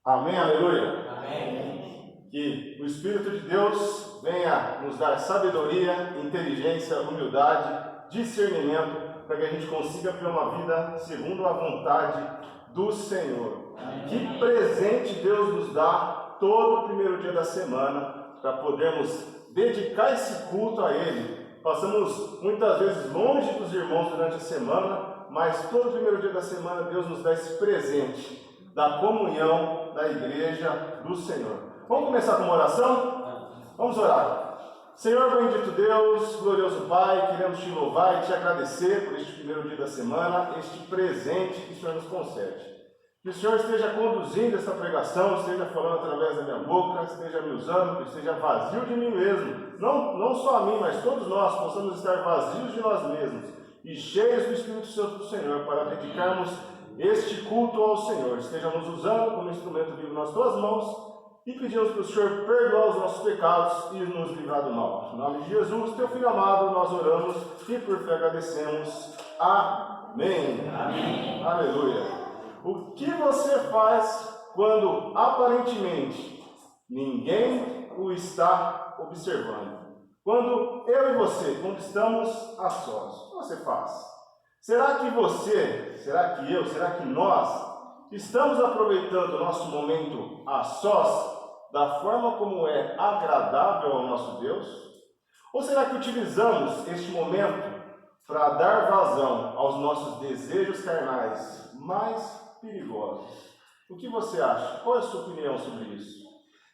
Amém, aleluia. Amém. Que o Espírito de Deus venha nos dar sabedoria, inteligência, humildade, discernimento, para que a gente consiga ter uma vida segundo a vontade do Senhor. Amém. Que presente Deus nos dá todo o primeiro dia da semana, para podermos dedicar esse culto a Ele. Passamos muitas vezes longe dos irmãos durante a semana, mas todo primeiro dia da semana Deus nos dá esse presente da comunhão da igreja do Senhor. Vamos começar com uma oração? Vamos orar. Senhor bendito Deus, glorioso Pai, queremos te louvar e te agradecer por este primeiro dia da semana, este presente que o Senhor nos concede. Que o Senhor esteja conduzindo esta pregação, esteja falando através da minha boca, esteja me usando, que esteja vazio de mim mesmo. Não só a mim, mas todos nós possamos estar vazios de nós mesmos e cheios do Espírito Santo do Senhor para dedicarmos este culto ao Senhor. Esteja nos usando como instrumento vivo nas tuas mãos e pedimos para o Senhor perdoar os nossos pecados e nos livrar do mal. Em nome de Jesus, teu Filho amado, nós oramos e por fé agradecemos. Amém. Amém. Aleluia. O que você faz quando aparentemente ninguém o está observando? Quando eu e você, quando estamos a sós, o que você faz? Será que você, será que eu, será que nós estamos aproveitando o nosso momento a sós da forma como é agradável ao nosso Deus? Ou será que utilizamos este momento para dar vazão aos nossos desejos carnais mais perigosos? O que você acha? Qual é a sua opinião sobre isso?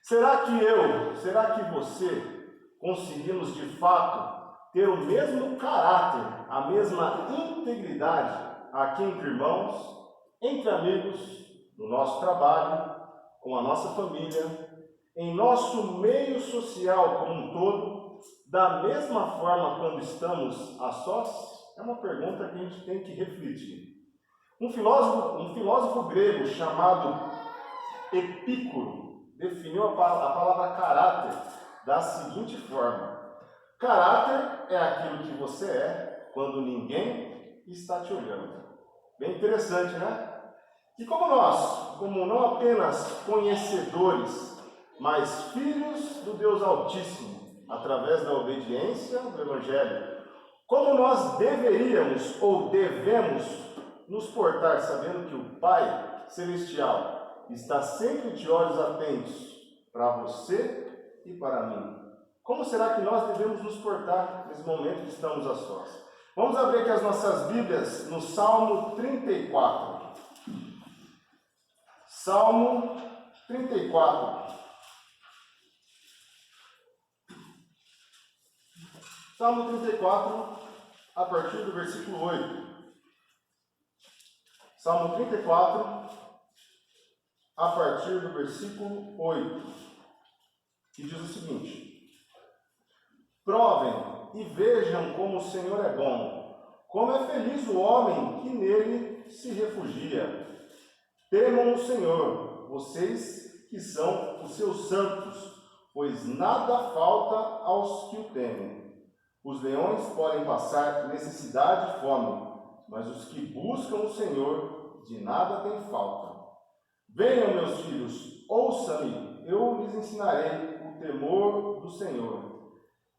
Será que você conseguimos de fato ter o mesmo caráter, a mesma integridade aqui entre irmãos, entre amigos, no nosso trabalho, com a nossa família, em nosso meio social como um todo, da mesma forma quando estamos a sós? É uma pergunta que a gente tem que refletir. Um filósofo grego chamado Epícoro definiu a palavra caráter da seguinte forma: caráter é aquilo que você é quando ninguém está te olhando. Bem interessante, né? E como nós, como não apenas conhecedores, mas filhos do Deus Altíssimo, através da obediência do Evangelho, como nós deveríamos ou devemos nos portar sabendo que o Pai Celestial está sempre de olhos atentos para você e para mim? Como será que nós devemos nos portar nesse momento que estamos a sós? Vamos abrir aqui as nossas Bíblias no Salmo 34. Salmo 34. Salmo 34, a partir do versículo 8. Salmo 34, a partir do versículo 8. Que diz o seguinte: provem e vejam como o Senhor é bom, como é feliz o homem que nele se refugia. Temam o Senhor, vocês que são os seus santos, pois nada falta aos que o temem. Os leões podem passar necessidade e fome, mas os que buscam o Senhor de nada têm falta. Venham, meus filhos, ouçam-me, eu lhes ensinarei o temor do Senhor.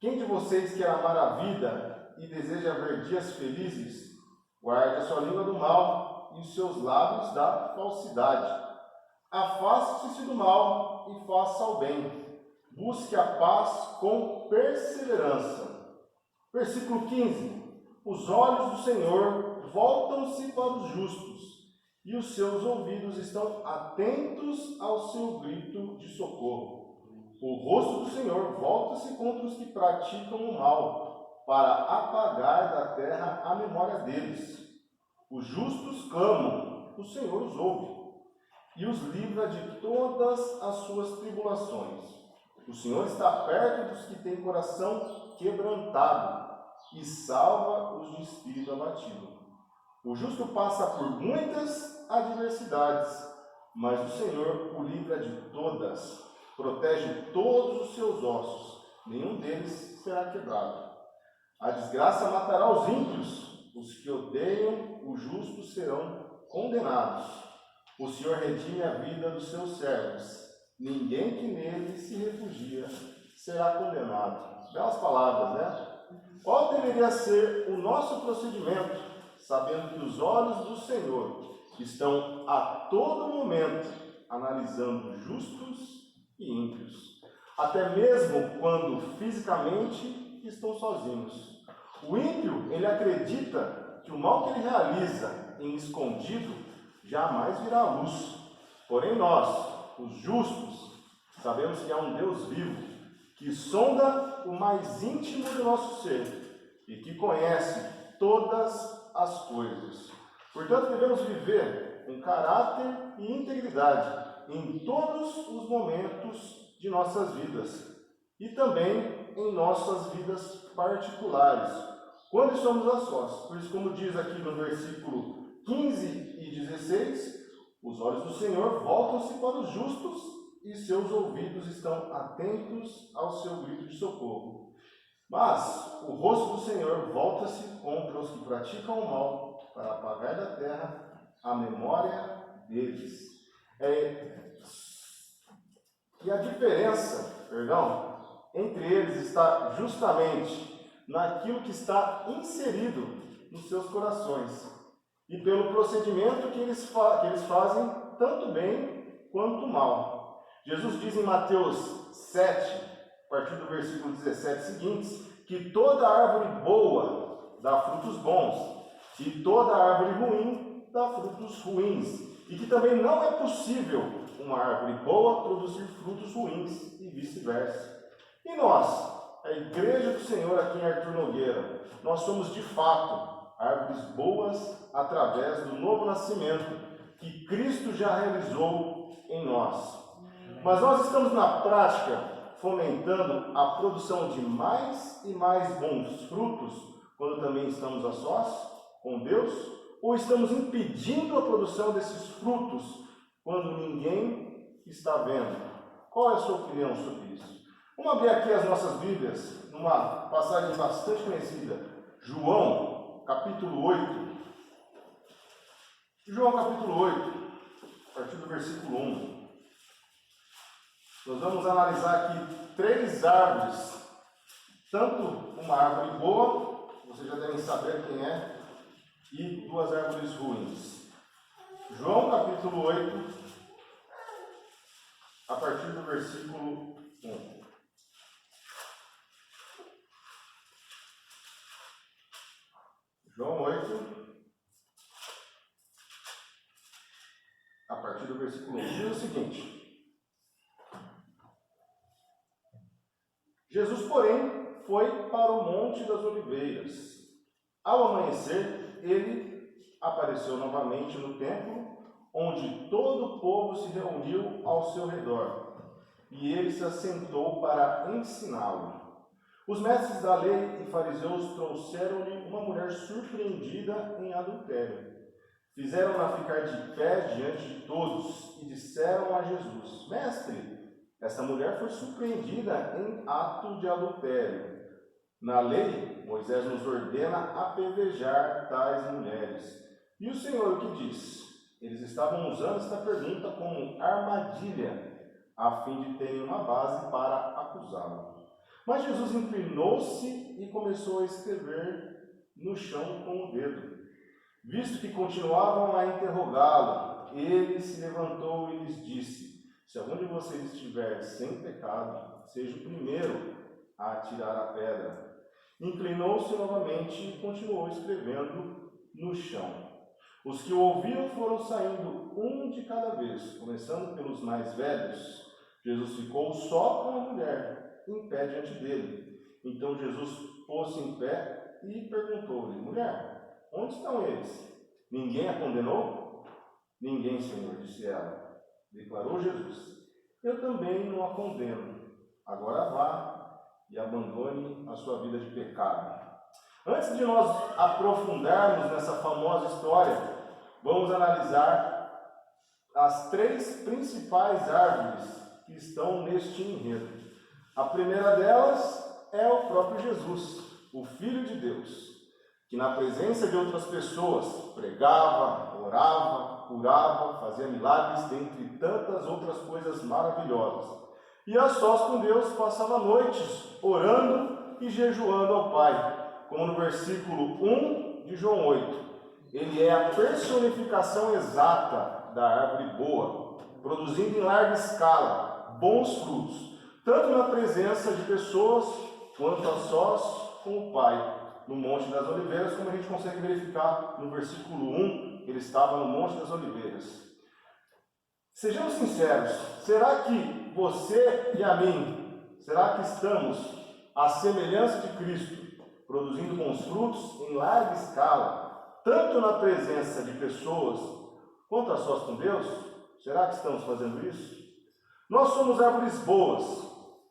Quem de vocês quer amar a vida e deseja ver dias felizes? Guarde a sua língua do mal e os seus lábios da falsidade. Afaste-se do mal e faça o bem. Busque a paz com perseverança. Versículo 15. Os olhos do Senhor voltam-se para os justos, e os seus ouvidos estão atentos ao seu grito de socorro. O rosto do Senhor volta-se contra os que praticam o mal, para apagar da terra a memória deles. Os justos clamam, o Senhor os ouve, e os livra de todas as suas tribulações. O Senhor está perto dos que têm coração quebrantado, e salva os de espírito abatido. O justo passa por muitas adversidades, mas o Senhor o livra de todas, protege todos os seus ossos, nenhum deles será quebrado. A desgraça matará os ímpios, os que odeiam o justo serão condenados. O Senhor redime a vida dos seus servos. Ninguém que nele se refugia será condenado. Belas palavras, né? Qual deveria ser o nosso procedimento, sabendo que os olhos do Senhor estão a todo momento analisando justos e ímpios, até mesmo quando fisicamente estão sozinhos. O ímpio, ele acredita que o mal que ele realiza em escondido jamais virá à luz. Porém nós, os justos, sabemos que há um Deus vivo, que sonda o mais íntimo do nosso ser e que conhece todas as coisas. Portanto, devemos viver com caráter e integridade em todos os momentos de nossas vidas e também em nossas vidas particulares, quando somos a sós. Por isso, como diz aqui no versículo 15 e 16, os olhos do Senhor voltam-se para os justos e seus ouvidos estão atentos ao seu grito de socorro. Mas o rosto do Senhor volta-se contra os que praticam o mal, para apagar da terra a memória deles. E a diferença, entre eles está justamente naquilo que está inserido nos seus corações e pelo procedimento que eles fazem tanto bem quanto mal. Jesus diz em Mateus 7, a partir do versículo 17 seguintes, que toda árvore boa dá frutos bons e toda árvore ruim dá frutos ruins, e que também não é possível uma árvore boa produzir frutos ruins e vice-versa. E nós, a Igreja do Senhor aqui em Arthur Nogueira, nós somos de fato árvores boas através do novo nascimento que Cristo já realizou em nós. Mas nós estamos na prática fomentando a produção de mais e mais bons frutos quando também estamos a sós com Deus? Ou estamos impedindo a produção desses frutos quando ninguém está vendo? Qual é a sua opinião sobre isso? Vamos abrir aqui as nossas Bíblias, numa passagem bastante conhecida, João, capítulo 8. João, capítulo 8, a partir do versículo 1. Nós vamos analisar aqui 3 árvores, tanto uma árvore boa, vocês já devem saber quem é, e 2 árvores ruins. João capítulo 8, a partir do versículo 1. João 8, a partir do versículo 1. Diz o seguinte: Jesus, porém, foi para o Monte das Oliveiras. Ao amanhecer, ele apareceu novamente no templo, onde todo o povo se reuniu ao seu redor, e ele se assentou para ensiná-lo. Os mestres da lei e fariseus trouxeram-lhe uma mulher surpreendida em adultério. Fizeram-na ficar de pé diante de todos e disseram a Jesus: Mestre, esta mulher foi surpreendida em ato de adultério. Na lei, Moisés nos ordena apedrejar tais mulheres. E o Senhor o que diz? Eles estavam usando esta pergunta como armadilha, a fim de terem uma base para acusá-lo. Mas Jesus inclinou-se e começou a escrever no chão com o dedo. Visto que continuavam a interrogá-lo, ele se levantou e lhes disse: Se algum de vocês estiver sem pecado, seja o primeiro a atirar a pedra. Inclinou-se novamente e continuou escrevendo no chão. Os que o ouviram foram saindo um de cada vez, começando pelos mais velhos. Jesus ficou só com a mulher, em pé diante dele. Então Jesus pôs-se em pé e perguntou-lhe: Mulher, onde estão eles? Ninguém a condenou? Ninguém, Senhor, disse ela. Declarou Jesus: Eu também não a condeno. Agora vá e abandone a sua vida de pecado. Antes de nós aprofundarmos nessa famosa história, vamos analisar as 3 principais árvores que estão neste enredo. A primeira delas é o próprio Jesus, o Filho de Deus, que na presença de outras pessoas pregava, orava, curava, fazia milagres, dentre tantas outras coisas maravilhosas. E a sós com Deus passava noites orando e jejuando ao Pai, como no versículo 1 de João 8. Ele é a personificação exata da árvore boa, produzindo em larga escala bons frutos, tanto na presença de pessoas quanto a sós com o Pai, no Monte das Oliveiras, como a gente consegue verificar no versículo 1, ele estava no Monte das Oliveiras. Sejamos sinceros, será que você e a mim, será que estamos à semelhança de Cristo, produzindo bons frutos em larga escala, tanto na presença de pessoas quanto a sós com Deus? Será que estamos fazendo isso? Nós somos árvores boas,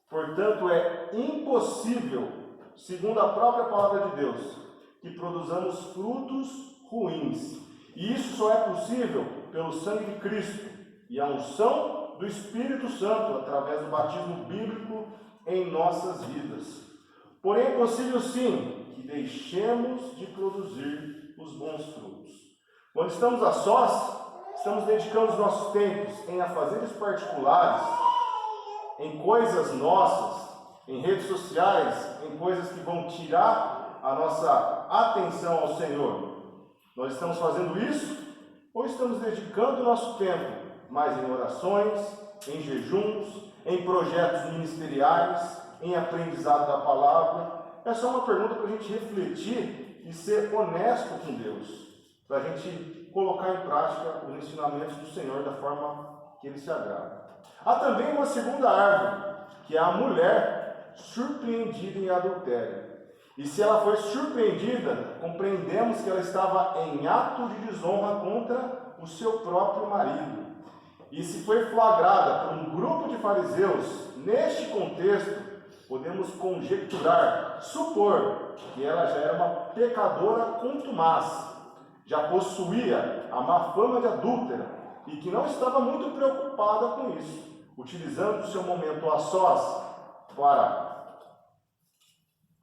portanto é impossível, segundo a própria palavra de Deus, que produzamos frutos ruins. E isso só é possível pelo sangue de Cristo e a unção do Espírito Santo através do batismo bíblico em nossas vidas. Porém é possível sim que deixemos de produzir os bons frutos. Quando estamos a sós, estamos dedicando os nossos tempos em afazeres particulares, em coisas nossas, em redes sociais, em coisas que vão tirar a nossa atenção ao Senhor. Nós estamos fazendo isso ou estamos dedicando o nosso tempo mais em orações, em jejuns, em projetos ministeriais, em aprendizado da palavra? É só uma pergunta para a gente refletir e ser honesto com Deus, para a gente colocar em prática os ensinamentos do Senhor da forma que Ele se agrada. Há também uma segunda árvore, que é a mulher surpreendida em adultério. E se ela foi surpreendida, compreendemos que ela estava em ato de desonra contra o seu próprio marido. E se foi flagrada por um grupo de fariseus, neste contexto, podemos conjecturar, supor que ela já era uma pecadora contumaz, já possuía a má fama de adúltera e que não estava muito preocupada com isso, utilizando o seu momento a sós para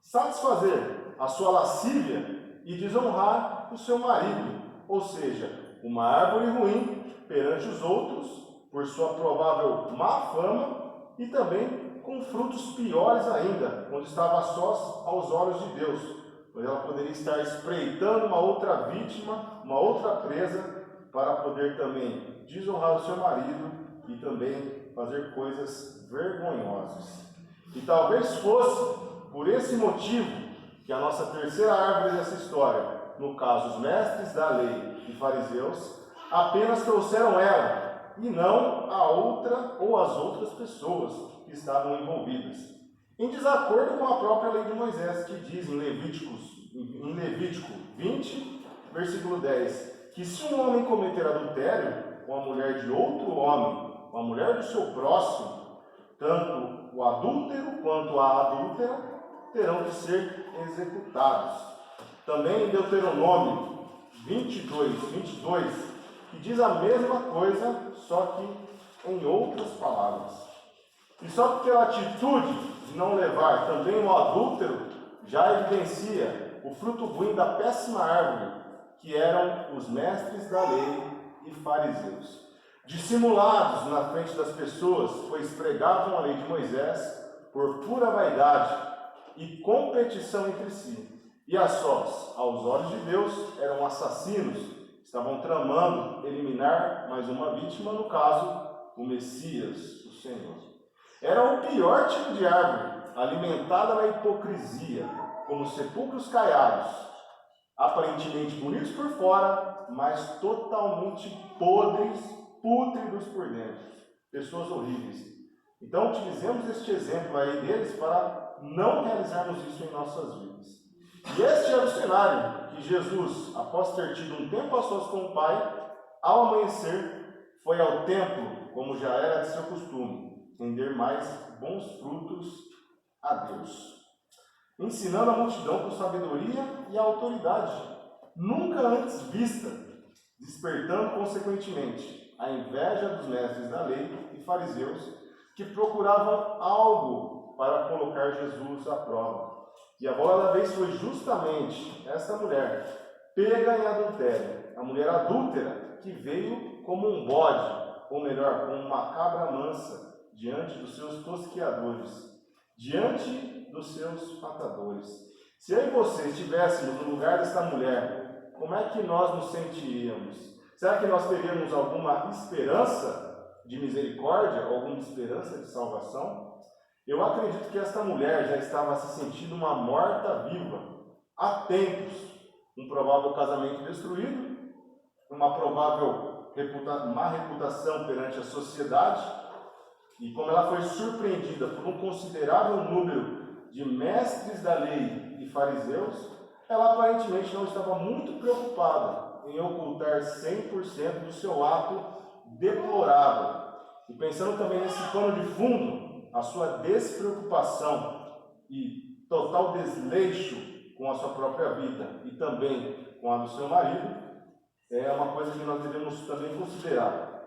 satisfazer a sua lascívia e desonrar o seu marido, ou seja, uma árvore ruim perante os outros, por sua provável má fama, e também com frutos piores ainda, quando estava sós aos olhos de Deus, pois ela poderia estar espreitando uma outra vítima, uma outra presa, para poder também desonrar o seu marido e também fazer coisas vergonhosas. E talvez fosse por esse motivo que a nossa terceira árvore dessa história, no caso os mestres da lei e fariseus, apenas trouxeram ela e não a outra ou as outras pessoas que estavam envolvidas. Em desacordo com a própria lei de Moisés, que diz em Levítico 20, versículo 10, que se um homem cometer adultério com a mulher de outro homem, com a mulher do seu próximo, tanto o adúltero quanto a adúltera terão que ser executados. Também em Deuteronômio 22, que diz a mesma coisa, só que em outras palavras. E só pela atitude de não levar também o adúltero, já evidencia o fruto ruim da péssima árvore, que eram os mestres da lei e fariseus. Dissimulados na frente das pessoas, pois pregavam a lei de Moisés por pura vaidade e competição entre si. E a sós, aos olhos de Deus, eram assassinos, estavam tramando eliminar mais uma vítima, no caso, o Messias, o Senhor. Era o pior tipo de árvore, alimentada na hipocrisia, como sepulcros caiados, aparentemente bonitos por fora, mas totalmente podres, pútridos por dentro. Pessoas horríveis. Então, utilizemos este exemplo aí deles para não realizarmos isso em nossas vidas. E este era o cenário que Jesus, após ter tido um tempo a sós com o Pai, ao amanhecer, foi ao templo, como já era de seu costume, render mais bons frutos a Deus, ensinando a multidão com sabedoria e autoridade, nunca antes vista, despertando consequentemente a inveja dos mestres da lei e fariseus, que procuravam algo para colocar Jesus à prova. E a bola da vez foi justamente esta mulher, pega em adultério, a mulher adúltera, que veio como um bode, ou melhor, como uma cabra mansa, diante dos seus tosqueadores, diante dos seus matadores. Se eu e você estivéssemos no lugar desta mulher, como é que nós nos sentiríamos? Será que nós teríamos alguma esperança de misericórdia, alguma esperança de salvação? Eu acredito que esta mulher já estava se sentindo uma morta-viva há tempos. Um provável casamento destruído, uma provável má reputação perante a sociedade, e como ela foi surpreendida por um considerável número de mestres da lei e fariseus, ela aparentemente não estava muito preocupada em ocultar 100% do seu ato deplorável. E pensando também nesse pano de fundo, a sua despreocupação e total desleixo com a sua própria vida e também com a do seu marido, é uma coisa que nós devemos também considerar.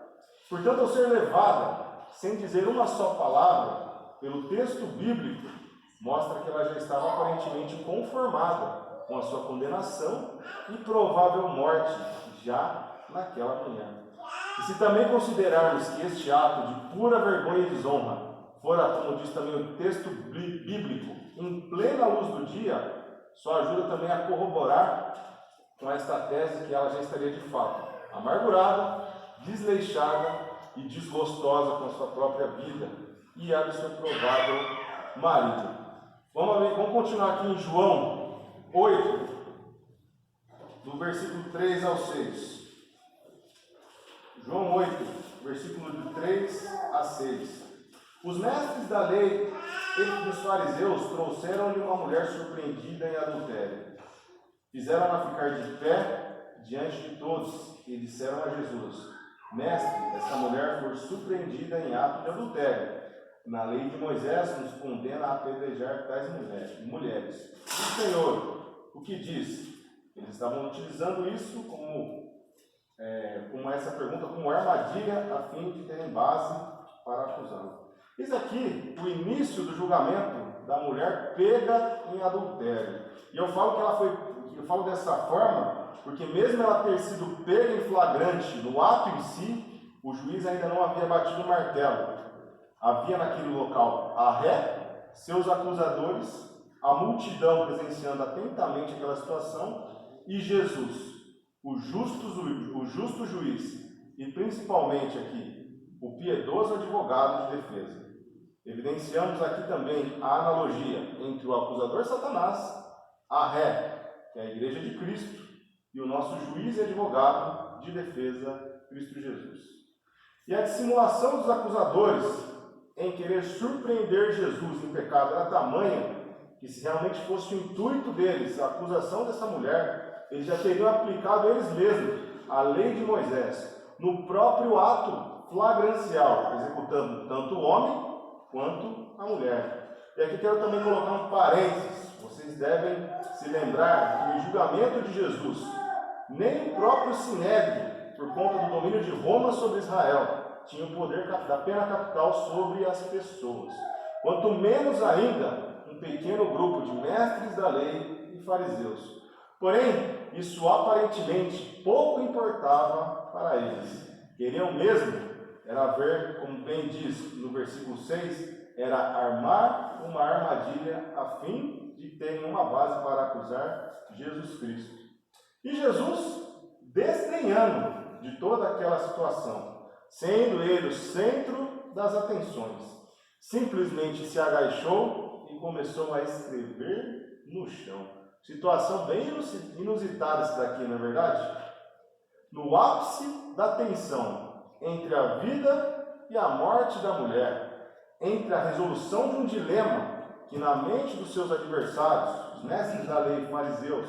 Portanto, ao ser levada, sem dizer uma só palavra, pelo texto bíblico, mostra que ela já estava aparentemente conformada com a sua condenação e provável morte já naquela manhã. E se também considerarmos que este ato de pura vergonha e desonra fora, como diz também o texto bíblico, em plena luz do dia, só ajuda também a corroborar com esta tese que ela já estaria de fato amargurada, desleixada e desgostosa com a sua própria vida e a do seu provável marido. Vamos continuar aqui em João 8, do versículo 3 ao 6. João 8, versículo de 3 a 6. Os mestres da lei e dos fariseus trouxeram-lhe uma mulher surpreendida em adultério. Fizeram-na ficar de pé diante de todos e disseram a Jesus: Mestre, essa mulher foi surpreendida em ato de adultério. Na lei de Moisés nos condena a apedrejar tais mulheres. E o Senhor, o que diz? Eles estavam utilizando isso como essa pergunta, como armadilha, a fim de terem base para acusá-lo. Eis aqui o início do julgamento da mulher pega em adultério. E eu falo dessa forma porque mesmo ela ter sido pega em flagrante no ato em si, o juiz ainda não havia batido o martelo. Havia naquele local a ré, seus acusadores, a multidão presenciando atentamente aquela situação, e Jesus, o justo juiz, e principalmente aqui, o piedoso advogado de defesa. Evidenciamos aqui também a analogia entre o acusador Satanás, a ré, que é a Igreja de Cristo, e o nosso juiz e advogado de defesa, Cristo Jesus. E a dissimulação dos acusadores em querer surpreender Jesus em pecado era tamanha que, se realmente fosse o intuito deles a acusação dessa mulher, eles já teriam aplicado eles mesmos a lei de Moisés no próprio ato flagrancial, executando tanto o homem quanto a mulher. E aqui quero também colocar um parênteses. Vocês devem se lembrar que no julgamento de Jesus, nem o próprio Sinédrio, por conta do domínio de Roma sobre Israel, tinha o poder da pena capital sobre as pessoas. Quanto menos ainda um pequeno grupo de mestres da lei e fariseus. Porém, isso aparentemente pouco importava para eles. Queriam mesmo era ver, como bem diz no versículo 6, era armar uma armadilha a fim de terem uma base para acusar Jesus Cristo. E Jesus, desdenhando de toda aquela situação, sendo ele o centro das atenções, simplesmente se agachou e começou a escrever no chão. Situação bem inusitada essa daqui, não é verdade? No ápice da tensão entre a vida e a morte da mulher, entre a resolução de um dilema que na mente dos seus adversários, os mestres da lei e fariseus,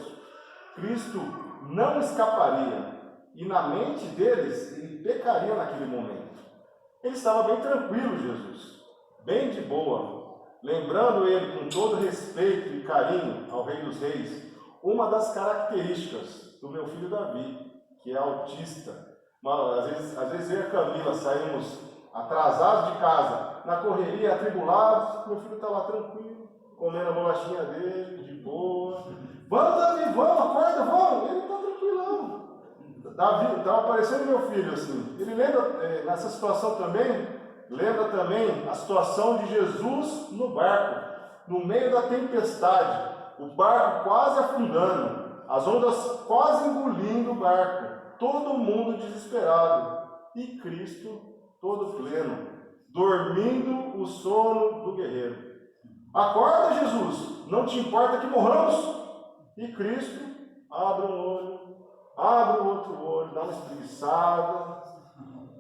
Cristo não escaparia, e na mente deles ele pecaria naquele momento. Ele estava bem tranquilo, Jesus, bem de boa, lembrando ele com todo respeito e carinho ao Rei dos Reis, uma das características do meu filho Davi, que é autista. Às vezes eu e a Camila saímos atrasados de casa, na correria, atribulados, meu filho está lá tranquilo, comendo a bolachinha dele, de boa. Vamos, Davi, vamos, acorda, vamos. Ele está tranquilão. Estava aparecendo meu filho assim. Ele lembra, nessa situação também, lembra também a situação de Jesus no barco, no meio da tempestade, o barco quase afundando, as ondas quase engolindo o barco, todo mundo desesperado, e Cristo todo pleno, dormindo o sono do guerreiro. Acorda, Jesus, não te importa que morramos? E Cristo abre um olho, abre o outro olho, dá uma espreguiçada,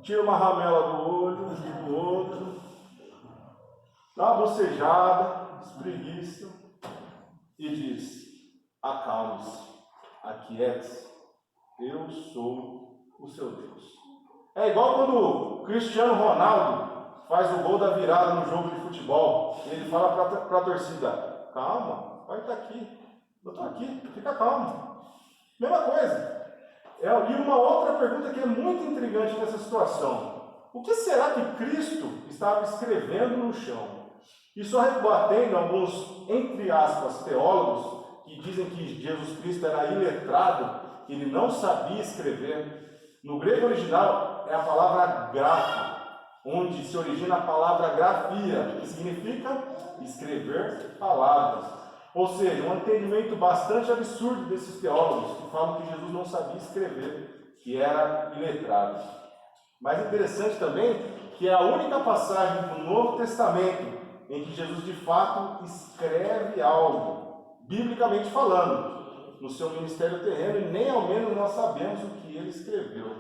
tira uma ramela do olho, do outro, dá uma bocejada, espreguiça e diz: acalme-se, aquiete-se, eu sou o seu Deus. É igual quando o Cristiano Ronaldo faz o gol da virada no jogo de futebol, e ele fala para a torcida: calma, vai estar aqui, eu estou aqui, fica calmo. Mesma coisa. E uma outra pergunta que é muito intrigante nessa situação: o que será que Cristo estava escrevendo no chão? E só rebatendo alguns, entre aspas, teólogos que dizem que Jesus Cristo era iletrado, que ele não sabia escrever. No grego original é a palavra grafa, onde se origina a palavra grafia, que significa escrever palavras. Ou seja, um entendimento bastante absurdo desses teólogos que falam que Jesus não sabia escrever, que era iletrado. Mas interessante também que é a única passagem do Novo Testamento em que Jesus de fato escreve algo, biblicamente falando, no seu ministério terreno, e nem ao menos nós sabemos o que ele escreveu.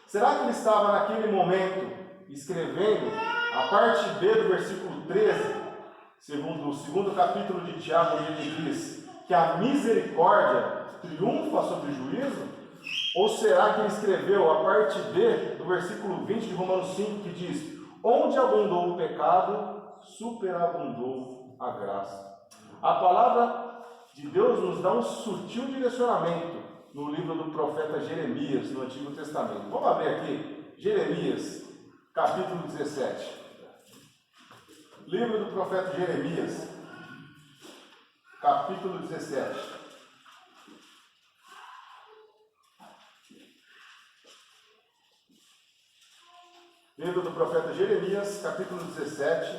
Será que ele estava naquele momento escrevendo a parte B do versículo 13, segundo o segundo capítulo de Tiago, onde ele diz que a misericórdia triunfa sobre o juízo? Ou será que ele escreveu a parte B do versículo 20 de Romanos 5, que diz: onde abundou o pecado, superabundou a graça? A palavra de Deus nos dá um sutil direcionamento no livro do profeta Jeremias, no Antigo Testamento. Vamos abrir aqui, Jeremias, capítulo 17. Livro do profeta Jeremias, capítulo 17. Livro do profeta Jeremias, capítulo 17,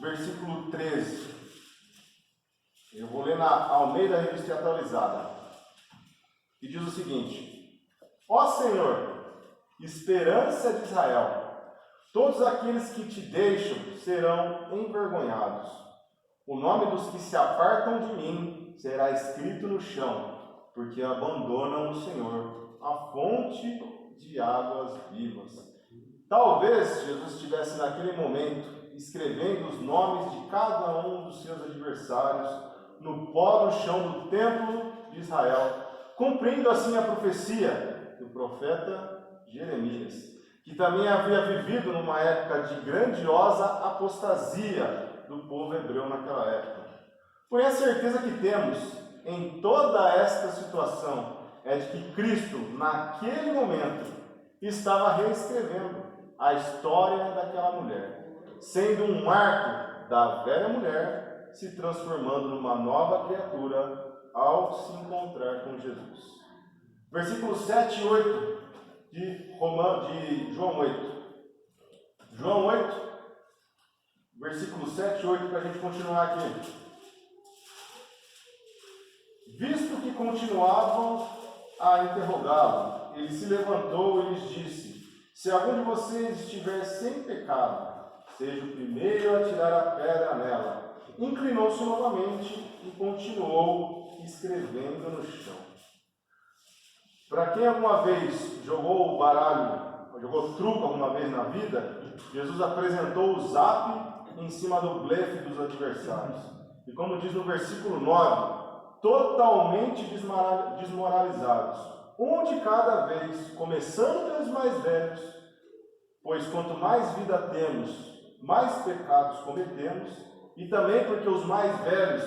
versículo 13. Eu vou ler na Almeida Revista Atualizada. E diz o seguinte: ó Senhor, esperança de Israel, todos aqueles que te deixam serão envergonhados. O nome dos que se apartam de mim será escrito no chão, porque abandonam o Senhor, a fonte de águas vivas. Talvez Jesus estivesse naquele momento escrevendo os nomes de cada um dos seus adversários no pó do chão do templo de Israel, cumprindo assim a profecia do profeta Jeremias, que também havia vivido numa época de grandiosa apostasia do povo hebreu naquela época. Porém, a certeza que temos em toda esta situação é de que Cristo, naquele momento, estava reescrevendo a história daquela mulher, sendo um marco da velha mulher se transformando numa nova criatura ao se encontrar com Jesus. Versículos 7 e 8 de João 8. João 8, versículos 7 e 8, para a gente continuar aqui. Visto que continuavam a interrogá-lo, ele se levantou e lhes disse: se algum de vocês estiver sem pecado, seja o primeiro a tirar a pedra nela. Inclinou-se novamente e continuou escrevendo no chão. Para quem alguma vez jogou baralho, jogou truco alguma vez na vida, Jesus apresentou o zap em cima do blefe dos adversários. E como diz no versículo 9, totalmente desmoralizados, um de cada vez, começando pelos mais velhos, pois quanto mais vida temos, mais pecados cometemos, e também porque os mais velhos,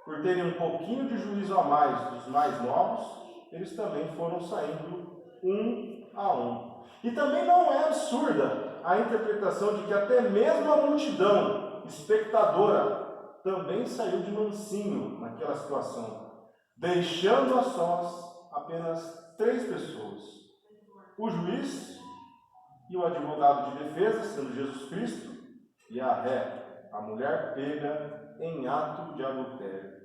por terem um pouquinho de juízo a mais dos mais novos, eles também foram saindo um a um. E também não é absurda a interpretação de que até mesmo a multidão espectadora também saiu de mansinho naquela situação, deixando a sós apenas 3 pessoas: o juiz e o advogado de defesa, sendo Jesus Cristo, e a ré, a mulher pega em ato de adultério.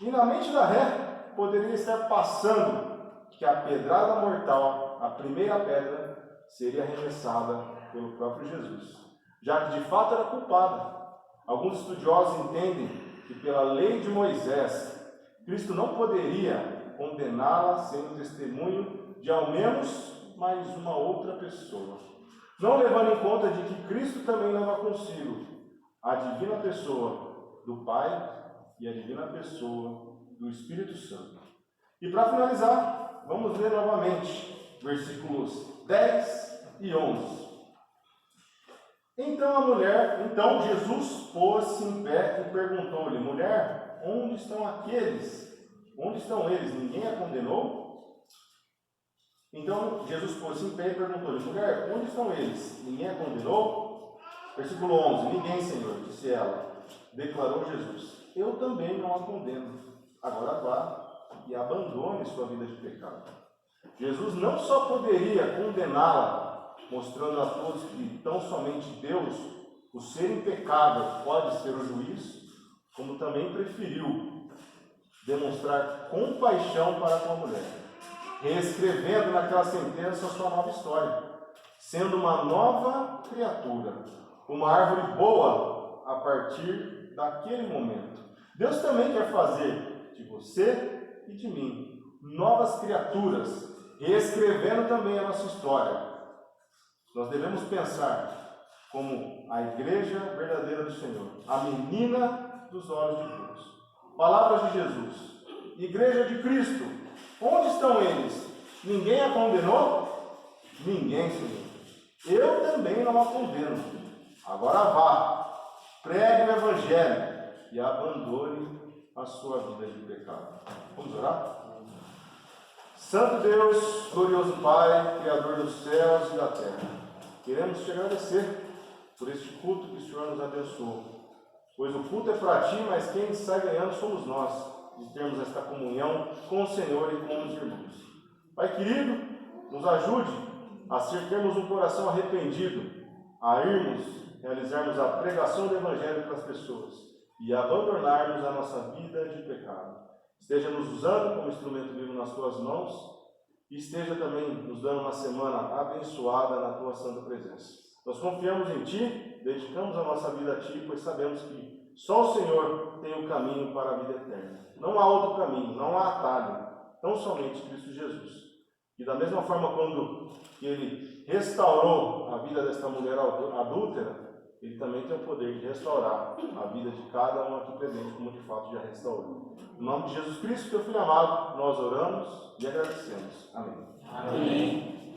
E na mente da ré poderia estar passando que a pedrada mortal, a primeira pedra, seria arremessada pelo próprio Jesus, já que de fato era culpada. Alguns estudiosos entendem que pela lei de Moisés, Cristo não poderia condená-la sem o testemunho de ao menos mais uma outra pessoa, não levando em conta de que Cristo também leva consigo a divina pessoa do Pai e a divina pessoa do Espírito Santo. E para finalizar, vamos ler novamente versículos 10 e 11. Então Jesus pôs-se em pé e perguntou-lhe: mulher, onde estão aqueles? Onde estão eles? Ninguém a condenou? Então Jesus pôs-se em pé e perguntou-lhe: mulher, onde estão eles? Ninguém a condenou? Versículo 11: ninguém, Senhor, disse ela. Declarou Jesus: eu também não a condeno. Agora vá e abandone sua vida de pecado. Jesus não só poderia condená-la, mostrando a todos que tão somente Deus, o ser impecável, pode ser o juiz, como também preferiu demonstrar compaixão para com a mulher, reescrevendo naquela sentença a sua nova história, sendo uma nova criatura, uma árvore boa a partir daquele momento. Deus também quer fazer de você e de mim novas criaturas, reescrevendo também a nossa história. Nós devemos pensar como a igreja verdadeira do Senhor, a menina dos olhos de Deus. Palavras de Jesus: igreja de Cristo, onde estão eles? Ninguém a condenou? Ninguém, Senhor. Eu também não a condeno. Agora vá, pregue o Evangelho e abandone a sua vida de pecado. Vamos orar? Santo Deus, glorioso Pai, Criador dos céus e da terra, queremos te agradecer por este culto que o Senhor nos abençoou, pois o culto é para ti, mas quem sai ganhando somos nós, de termos esta comunhão com o Senhor e com os irmãos. Pai querido, nos ajude a termos um coração arrependido, a realizarmos a pregação do Evangelho para as pessoas e abandonarmos a nossa vida de pecado. Esteja nos usando como instrumento vivo nas tuas mãos e esteja também nos dando uma semana abençoada na tua santa presença. Nós confiamos em ti, dedicamos a nossa vida a ti, pois sabemos que só o Senhor tem o caminho para a vida eterna. Não há outro caminho, não há atalho, tão somente Cristo Jesus. E da mesma forma, quando ele restaurou a vida desta mulher adúltera, ele também tem o poder de restaurar a vida de cada um aqui presente, como de fato já restaurou. Em nome de Jesus Cristo, teu Filho amado, nós oramos e agradecemos. Amém. Amém.